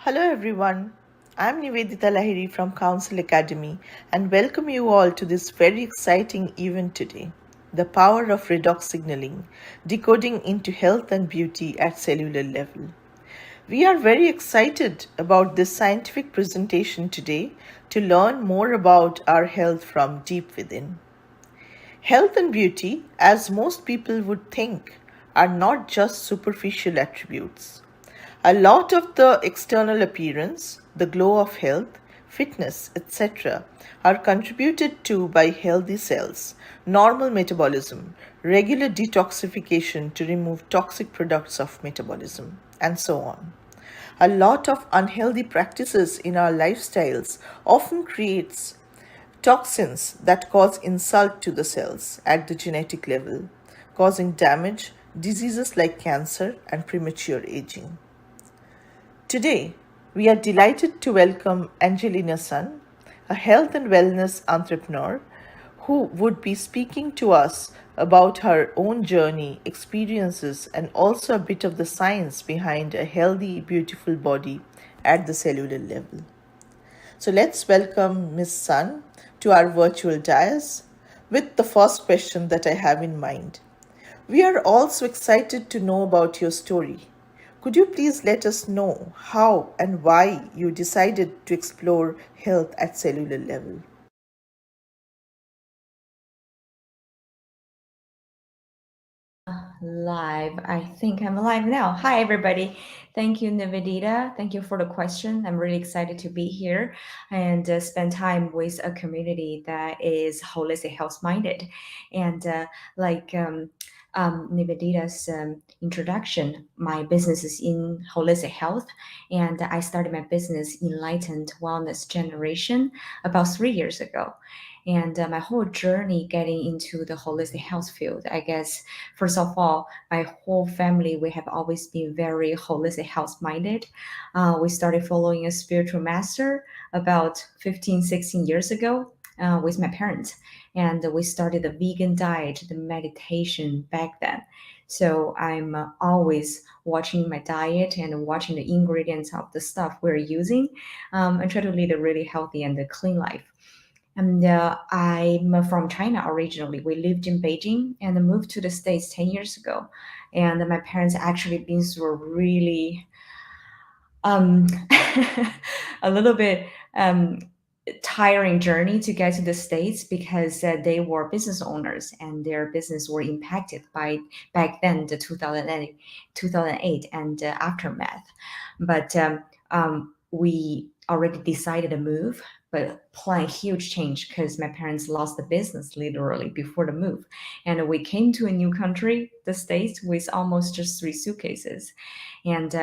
Hello everyone, I'm Nivedita Lahiri from Council Academy and welcome you all to this very exciting event today. The power of redox signaling, decoding into health and beauty at cellular level. We are very excited about this scientific presentation today to learn more about our health from deep within. Health and beauty, as most people would think, are not just superficial attributes. A lot of the external appearance, the glow of health, fitness, etc., are contributed to by healthy cells, normal metabolism, regular detoxification to remove toxic products of metabolism, and so on. A lot of unhealthy practices in our lifestyles often creates toxins that cause insult to the cells at the genetic level, causing damage, diseases like cancer, and premature aging. Today, we are delighted to welcome Angelina Sun, a health and wellness entrepreneur who would be speaking to us about her own journey, experiences, and also a bit of the science behind a healthy, beautiful body at the cellular level. So let's welcome Ms. Sun to our virtual dais with the first question that I have in mind. We are also excited to know about your story. Could you please let us know how and why you decided to explore health at cellular level? Live. I think I'm live now. Hi, everybody. Thank you, Nivedita. Thank you for the question. I'm really excited to be here and spend time with a community that is holistic health minded. And Nivedita's introduction, my business is in holistic health, and I started my business Enlightened Wellness Generation about 3 years ago. And my whole journey getting into the holistic health field, I guess, first of all, my whole family, we have always been very holistic health minded. We started following a spiritual master about 15, 16 years ago with my parents. And we started the vegan diet, the meditation back then. So I'm always watching my diet and watching the ingredients of the stuff we're using and try to lead a really healthy and a clean life. And I'm from China originally. We lived in Beijing and moved to the States 10 years ago. And my parents actually been through a really um, a little bit tiring journey to get to the States because they were business owners and their business were impacted by back then the 2008 and aftermath. But we already decided to move, but plan huge change because my parents lost the business literally before the move. And we came to a new country, the States, with almost just three suitcases. And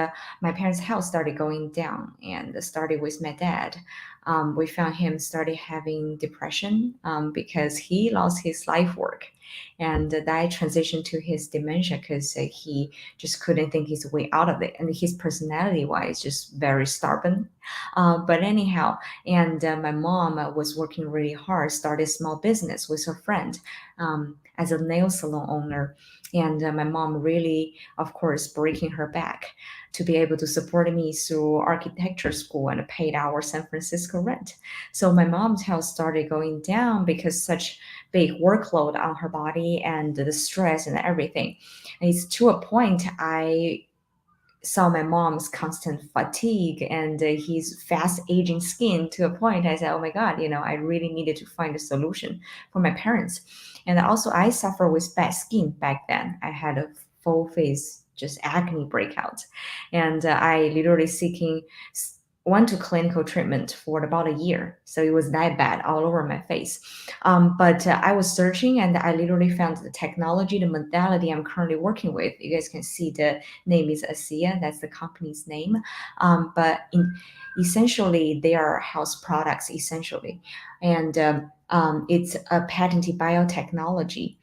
my parents' health started going down and started with my dad. We found him started having depression because he lost his life work. And that transitioned to his dementia because he just couldn't think his way out of it. And his personality wise, just very stubborn. But anyhow, and my mom was working really hard, started a small business with her friend as a nail salon owner. And my mom really, of course, breaking her back to be able to support me through architecture school and paid our San Francisco rent. So my mom's health started going down because such big workload on her body and the stress and everything. And it's to a point I saw my mom's constant fatigue and his fast aging skin to a point I said, oh my God, I really needed to find a solution for my parents. And also I suffer with bad skin back then. I had a full face, just acne breakout. And I literally seeking went to clinical treatment for about a year. So it was that bad all over my face. But I was searching and I literally found the technology, the modality I'm currently working with. You guys can see the name is ASEA, that's the company's name. But essentially, they are health products, essentially. And it's a patented biotechnology.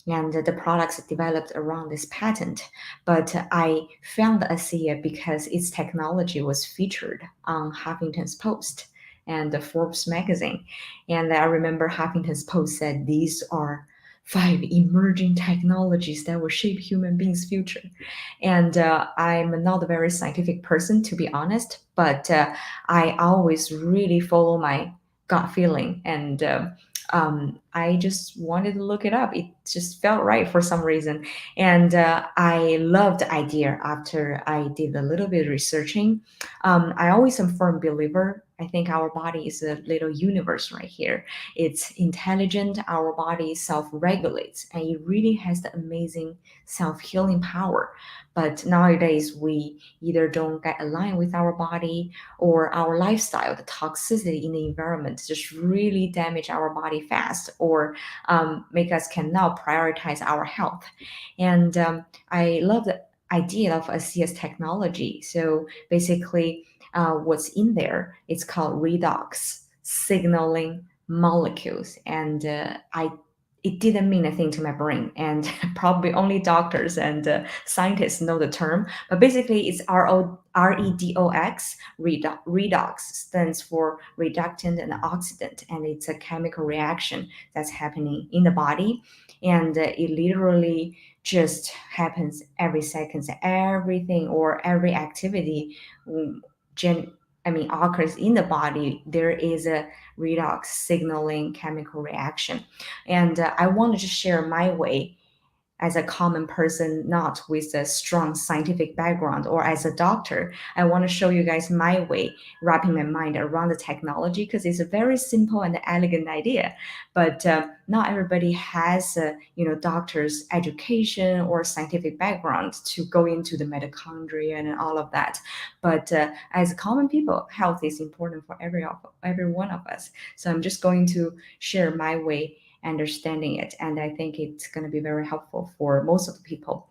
And the products are developed around this patent. But I found ASEA because its technology was featured on Huffington's Post and the Forbes magazine. And I remember Huffington's Post said these are five emerging technologies that will shape human beings' future. And I'm not a very scientific person, to be honest, but I always really follow my gut feeling. And I just wanted to look it up. It just felt right for some reason. And I loved the idea after I did a little bit of researching. I always am a firm believer. I think our body is a little universe right here. It's intelligent, our body self regulates, and it really has the amazing self healing power. But nowadays, we either don't get aligned with our body or our lifestyle, the toxicity in the environment just really damage our body fast or make us cannot prioritize our health. And I love the idea of a CS technology. So basically, what's in there, it's called redox signaling molecules. And I it didn't mean a thing to my brain, and probably only doctors and scientists know the term. But basically, it's redox. Redox stands for reductant and oxidant, and it's a chemical reaction that's happening in the body, and it literally just happens every second. Everything or every activity, mm, gen. I mean, occurs in the body. There is a redox signaling chemical reaction, and I wanted to share my way as a common person, not with a strong scientific background or as a doctor. I want to show you guys my way, wrapping my mind around the technology because it's a very simple and elegant idea. But not everybody has, doctor's education or scientific background to go into the mitochondria and all of that. But as common people, health is important for every one of us. So I'm just going to share my way understanding it. And I think it's going to be very helpful for most of the people.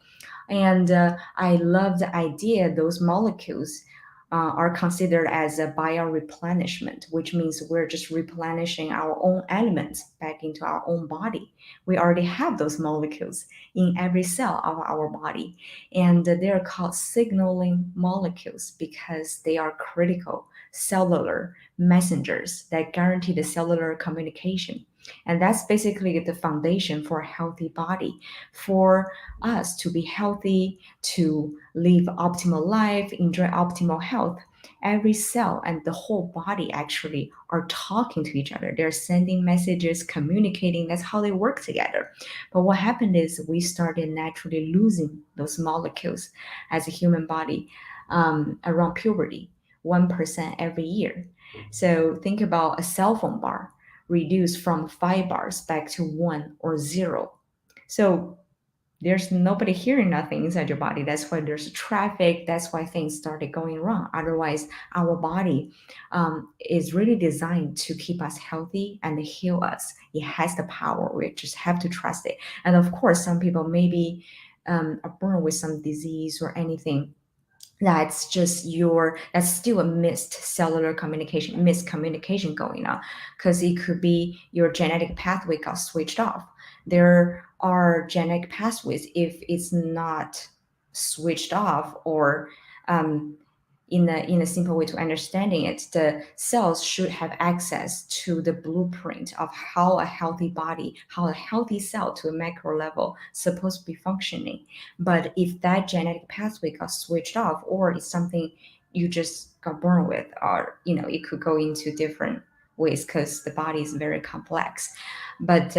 And I love the idea those molecules are considered as a bioreplenishment, which means we're just replenishing our own elements back into our own body. We already have those molecules in every cell of our body. And they're called signaling molecules because they are critical cellular messengers that guarantee the cellular communication. And that's basically the foundation for a healthy body. For us to be healthy, to live optimal life, enjoy optimal health, every cell and the whole body actually are talking to each other. They're sending messages, communicating. That's how they work together. But what happened is we started naturally losing those molecules as a human body around puberty, 1% every year. So think about a cell phone bar reduced from 5 bars back to one or zero. So there's nobody hearing nothing inside your body. That's why there's traffic. That's why things started going wrong. Otherwise, our body is really designed to keep us healthy and heal us. It has the power. We just have to trust it. And of course, some people maybe are born with some disease or anything that's still a missed cellular communication miscommunication going on because it could be your genetic pathway got switched off. There are genetic pathways if it's not switched off or um, in a simple way to understanding it, the cells should have access to the blueprint of how a healthy body, how a healthy cell to a macro level supposed to be functioning. But if that genetic pathway got switched off, or it's something you just got born with, or it could go into different ways because the body is very complex. But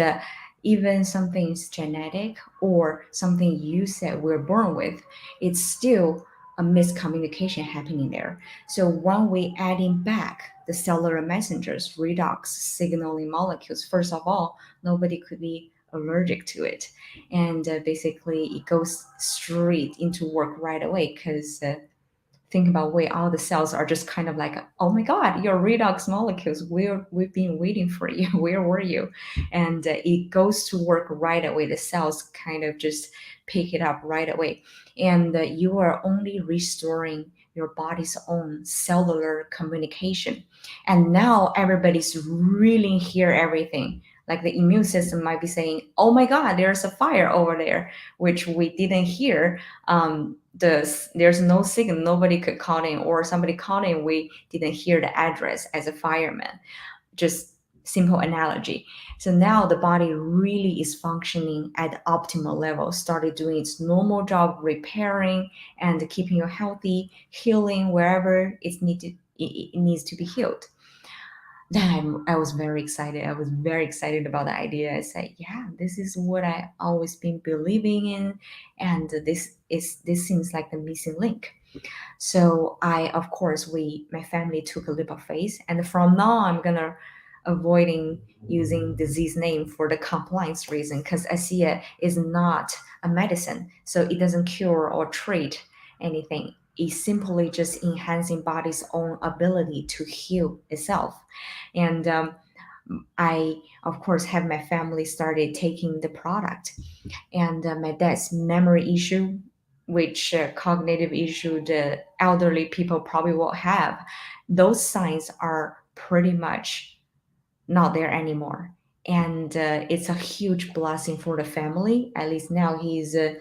even something is genetic or something you said we're born with, it's still a miscommunication happening there. So when we adding back the cellular messengers, redox signaling molecules, first of all, nobody could be allergic to it. And basically, it goes straight into work right away because think about where all the cells are just kind of like, oh my God, your redox molecules, we've been waiting for you. Where were you? And it goes to work right away. The cells kind of just pick it up right away. And you are only restoring your body's own cellular communication. And now everybody's really hear everything. Like the immune system might be saying, oh my God, there's a fire over there, which we didn't hear. There's no signal, nobody could call in, or somebody called in, we didn't hear the address as a fireman. Just simple analogy. So now the body really is functioning at the optimal level, started doing its normal job, repairing and keeping you healthy, healing wherever it needs to be healed. Then I was very excited. I was very excited about the idea. I said, yeah, this is what I always been believing in, and this seems like the missing link. So I, of course, my family took a leap of faith, and from now I'm gonna avoiding using disease name for the compliance reason, because I see it is not a medicine, so it doesn't cure or treat anything. It's simply just enhancing body's own ability to heal itself. And I, of course, have my family started taking the product, and my dad's memory issue, which cognitive issue the elderly people probably will have, those signs are pretty much not there anymore. And it's a huge blessing for the family. At least now he's a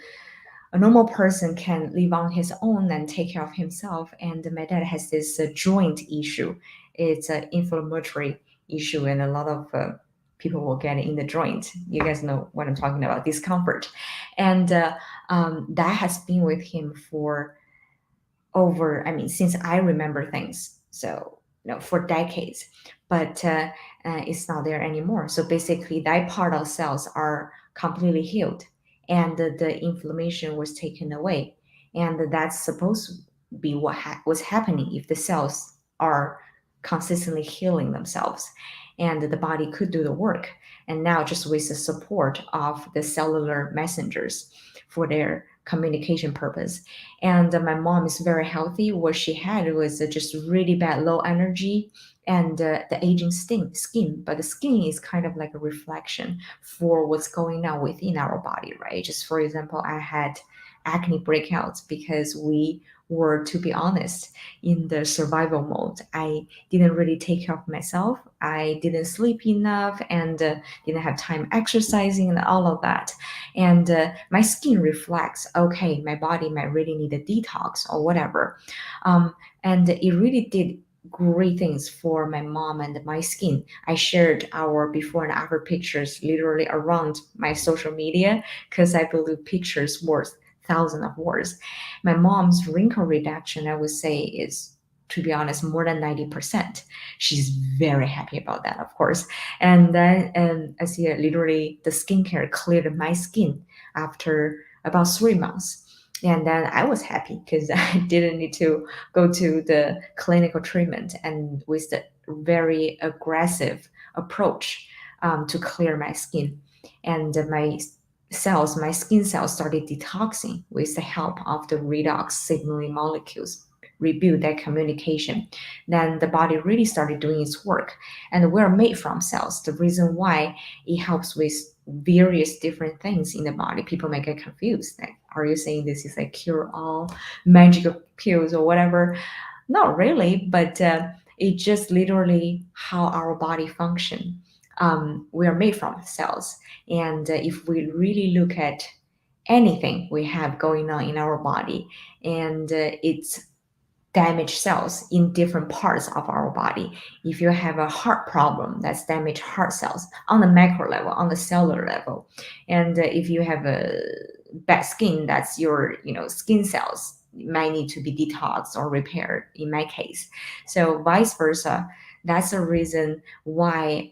normal person can live on his own and take care of himself. And my dad has this joint issue. It's an inflammatory issue, and a lot of people will get it in the joint. You guys know what I'm talking about, discomfort. And that has been with him for over, I mean, since I remember things. So, for decades. But it's not there anymore. So basically, that part of cells are completely healed, and the inflammation was taken away. And that's supposed to be what was happening if the cells are consistently healing themselves, and the body could do the work. And now, just with the support of the cellular messengers for their communication purpose. And my mom is very healthy. What she had was just really bad low energy and the aging skin. But the skin is kind of like a reflection for what's going on within our body, right? Just for example, I had acne breakouts because we were, to be honest, in the survival mode. I didn't really take care of myself. I didn't sleep enough, and didn't have time exercising and all of that. And my skin reflects, okay, my body might really need a detox or whatever. And it really did great things for my mom and my skin. I shared our before and after pictures literally around my social media, because I believe pictures worth thousands of words. My mom's wrinkle reduction, I would say, is, to be honest, more than 90%. She's very happy about that, of course. And then I see literally the skincare cleared my skin after about 3 months. And then I was happy because I didn't need to go to the clinical treatment, and with the very aggressive approach to clear my skin. And my skin cells started detoxing with the help of the redox signaling molecules, rebuild that communication. Then the body really started doing its work. And we're made from cells. The reason why it helps with various different things in the body, people might get confused. Like, are you saying this is like cure all magical pills or whatever? Not really, but it just literally how our body function. We are made from cells, and if we really look at anything we have going on in our body, and it's damaged cells in different parts of our body. If you have a heart problem, that's damaged heart cells on the macro level, on the cellular level. And if you have a bad skin, that's your skin cells might need to be detoxed or repaired in my case. So vice versa. That's a reason why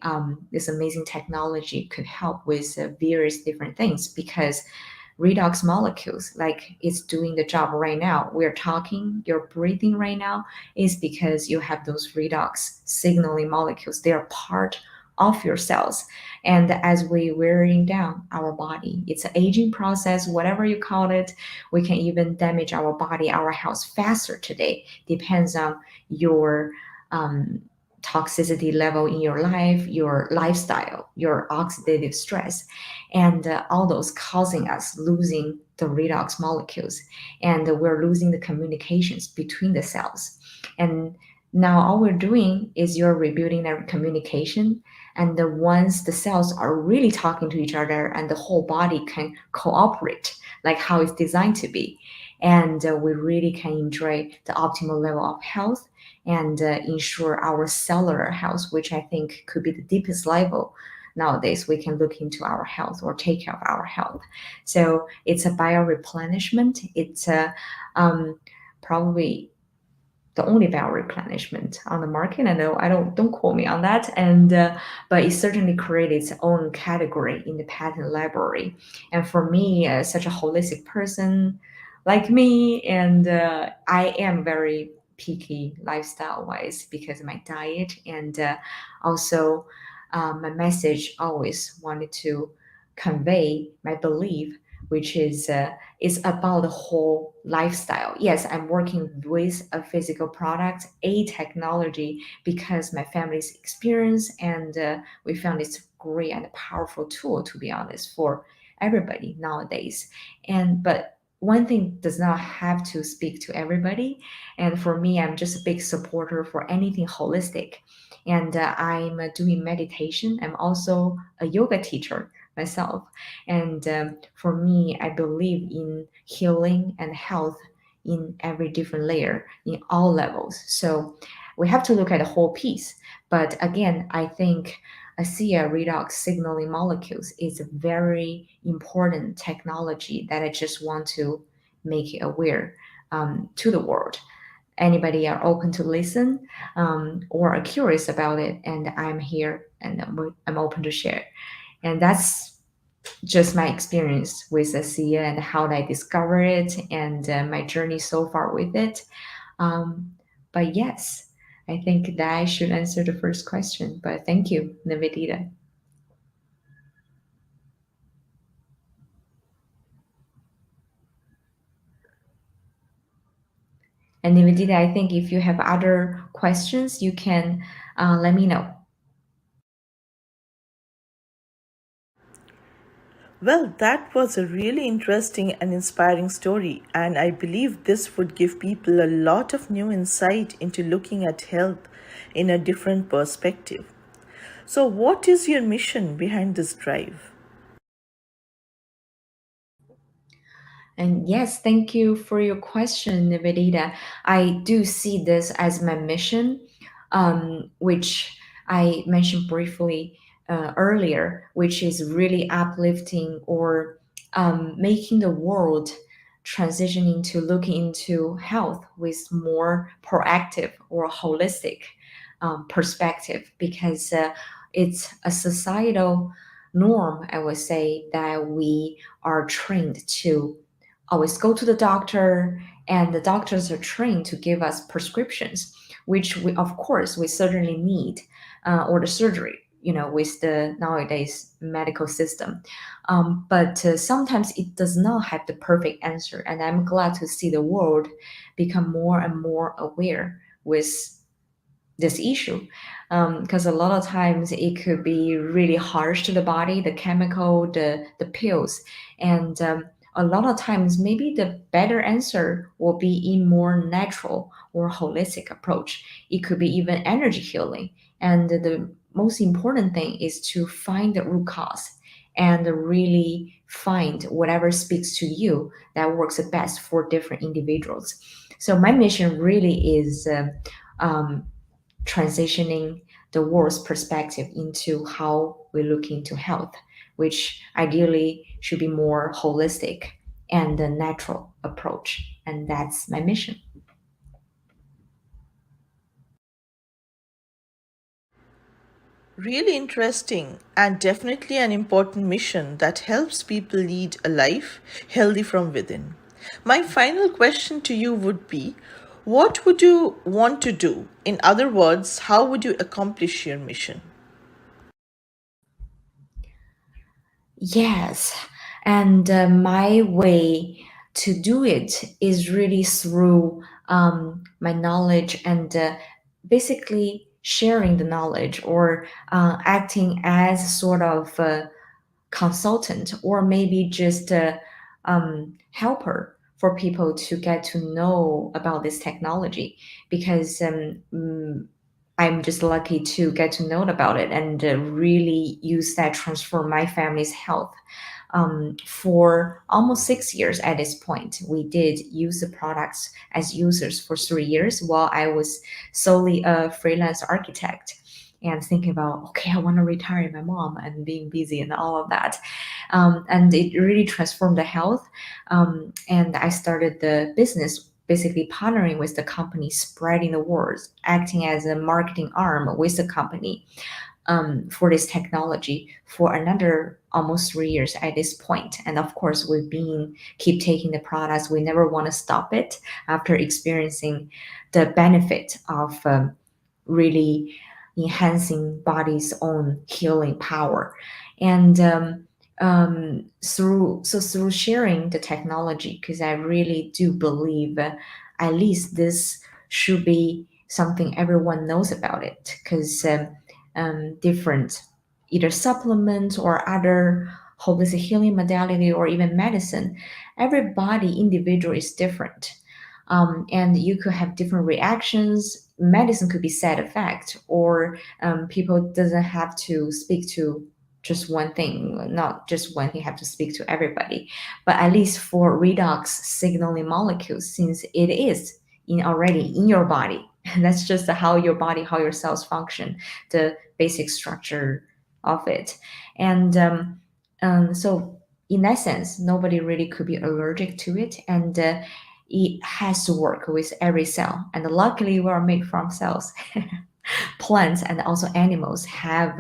this amazing technology could help with various different things, because redox molecules, like it's doing the job right now. We're talking, you're breathing right now, is because you have those redox signaling molecules. They are part of your cells. And as we wearing down our body, it's an aging process, whatever you call it. We can even damage our body, our health faster today. Depends on your um, toxicity level in your life, your lifestyle, your oxidative stress, and all those causing us losing the redox molecules, and we're losing the communications between the cells. And now all we're doing is you're rebuilding their communication. And once the cells are really talking to each other and the whole body can cooperate like how it's designed to be, and we really can enjoy the optimal level of health and ensure our cellular health, which I think could be the deepest level nowadays we can look into our health or take care of our health. So it's a bio replenishment. It's a probably the only valve replenishment on the market. I know I don't quote me on that, and but it certainly created its own category in the patent library. And for me, such a holistic person like me, and I am very picky lifestyle wise because of my diet, and also my message always wanted to convey my belief, which is about the whole lifestyle. Yes, I'm working with a physical product, a technology, because my family's experience, and we found it's a great and powerful tool, to be honest, for everybody nowadays. And but one thing does not have to speak to everybody. And for me, I'm just a big supporter for anything holistic. And I'm doing meditation. I'm also a yoga teacher myself. And for me, I believe in healing and health in every different layer, in all levels. So we have to look at the whole piece. But again, I think ASEA redox signaling molecules is a very important technology that I just want to make it aware to the world. Anybody are open to listen or are curious about it, and I'm here and I'm open to share. And that's just my experience with ASEA and how I discovered it, and my journey so far with it. Um, but yes, I think that should answer the first question. But thank you, Nivedita. And Nivedita, I think if you have other questions, you can let me know. Well, that was a really interesting and inspiring story, and I believe this would give people a lot of new insight into looking at health in a different perspective. So, what is your mission behind this drive? And yes, thank you for your question, Nivedita. I do see this as my mission, which I mentioned briefly earlier, which is really uplifting or making the world transitioning to looking into health with more proactive or holistic perspective, because it's a societal norm, I would say, that we are trained to always go to the doctor, and the doctors are trained to give us prescriptions, which we, of course, we certainly need, or the surgery, with the nowadays medical system. But sometimes it does not have the perfect answer, and I'm glad to see the world become more and more aware with this issue, because a lot of times it could be really harsh to the body, the chemical, the pills, and a lot of times maybe the better answer will be in more natural or holistic approach. It could be even energy healing, and the most important thing is to find the root cause and really find whatever speaks to you that works the best for different individuals. So my mission really is um, transitioning the world's perspective into how we look into health, which ideally should be more holistic and a natural approach. And that's my mission. Really interesting and definitely an important mission that helps people lead a life healthy from within. My final question to you would be, what would you want to do? In other words, how would you accomplish your mission? Yes, and my way to do it is really through my knowledge and basically sharing the knowledge or acting as sort of consultant or maybe just a helper for people to get to know about this technology because I'm just lucky to get to know about it and really use that transform my family's health for almost 6 years at this point. We did use the products as users for 3 years while I was solely a freelance architect and thinking about, okay, I want to retire my mom and being busy and all of that. And it really transformed the health. And I started the business basically partnering with the company, spreading the word, acting as a marketing arm with the company for this technology for another almost 3 years at this point. And of course, we've been keep taking the products. We never want to stop it after experiencing the benefit of really enhancing body's own healing power. And through sharing the technology, because I really do believe at least this should be something everyone knows about it, because different either supplements or other holistic healing modality or even medicine, every body individual is different. And you could have different reactions. Medicine could be side effect, or people doesn't have to speak to just one thing, not just one thing, have to speak to everybody. But at least for redox signaling molecules, since it is in already in your body, that's just how your body, how your cells function, the basic structure of it. And so in that sense, nobody really could be allergic to it. And it has to work with every cell. And luckily, we are made from cells. Plants and also animals have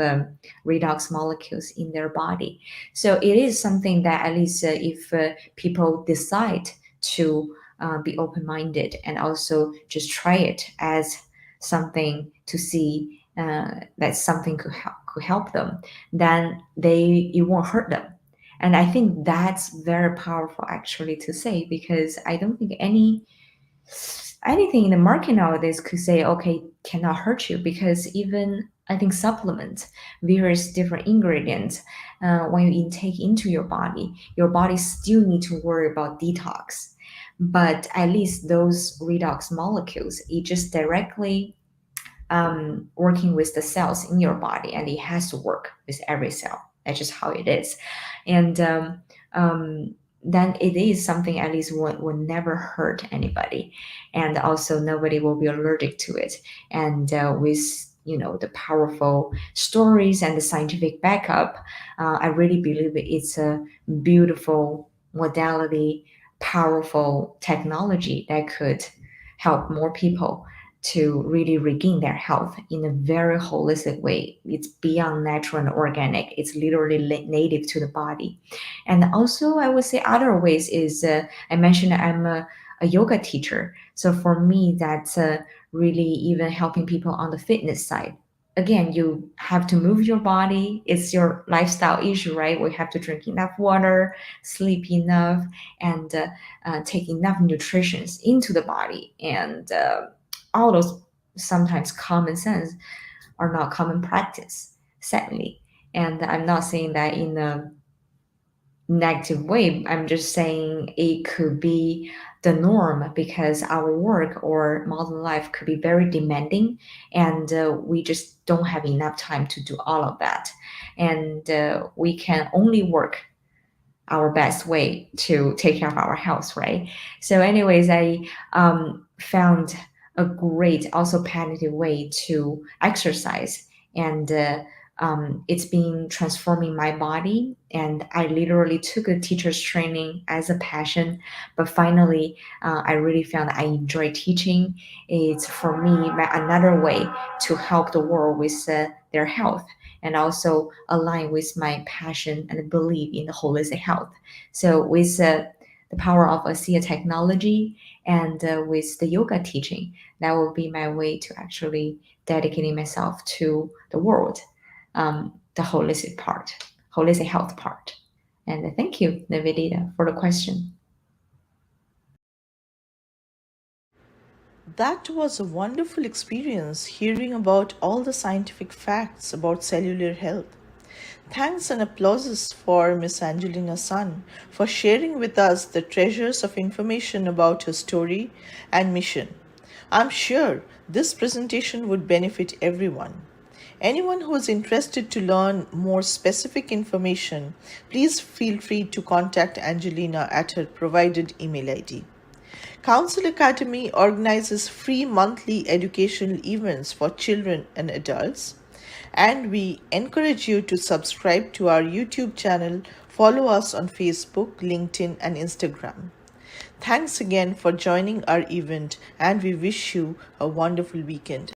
redox molecules in their body. So it is something that at least if people decide to be open-minded and also just try it as something to see that something could help them, then it won't hurt them. And I think that's very powerful actually to say, because I don't think anything in the market nowadays could say, okay, cannot hurt you, because even I think supplements, various different ingredients, when you intake into your body still need to worry about detox. But at least those redox molecules, it just directly working with the cells in your body, and it has to work with every cell. That's just how it is. And then it is something at least will never hurt anybody, and also nobody will be allergic to it. And with the powerful stories and the scientific backup, I really believe it's a beautiful modality, powerful technology that could help more people to really regain their health in a very holistic way. It's beyond natural and organic. It's literally native to the body. And also, I would say other ways is I mentioned I'm a yoga teacher. So for me, that's really even helping people on the fitness side. Again, you have to move your body. It's your lifestyle issue, right? We have to drink enough water, sleep enough, and take enough nutrition into the body. And all those sometimes common sense are not common practice, sadly. And I'm not saying that in a negative way. I'm just saying it could be the norm because our work or modern life could be very demanding, and we just don't have enough time to do all of that. And we can only work our best way to take care of our health, right? So, anyways, I found a great, also patented way to exercise, and it's been transforming my body. And I literally took a teacher's training as a passion, but finally, I really found I enjoy teaching. It's for me another way to help the world with their health, and also align with my passion and belief in the holistic health. So with the power of ASEA technology and with the yoga teaching, that will be my way to actually dedicating myself to the world, the holistic health part. And thank you, Nivedita, for the question. That was a wonderful experience hearing about all the scientific facts about cellular health. Thanks and applauses for Miss Angelina Sun for sharing with us the treasures of information about her story and mission. I'm sure this presentation would benefit everyone. Anyone who is interested to learn more specific information, please feel free to contact Angelina at her provided email ID. Council Academy organizes free monthly educational events for children and adults, and we encourage you to subscribe to our YouTube channel, follow us on Facebook, LinkedIn, and Instagram. Thanks again for joining our event, and we wish you a wonderful weekend.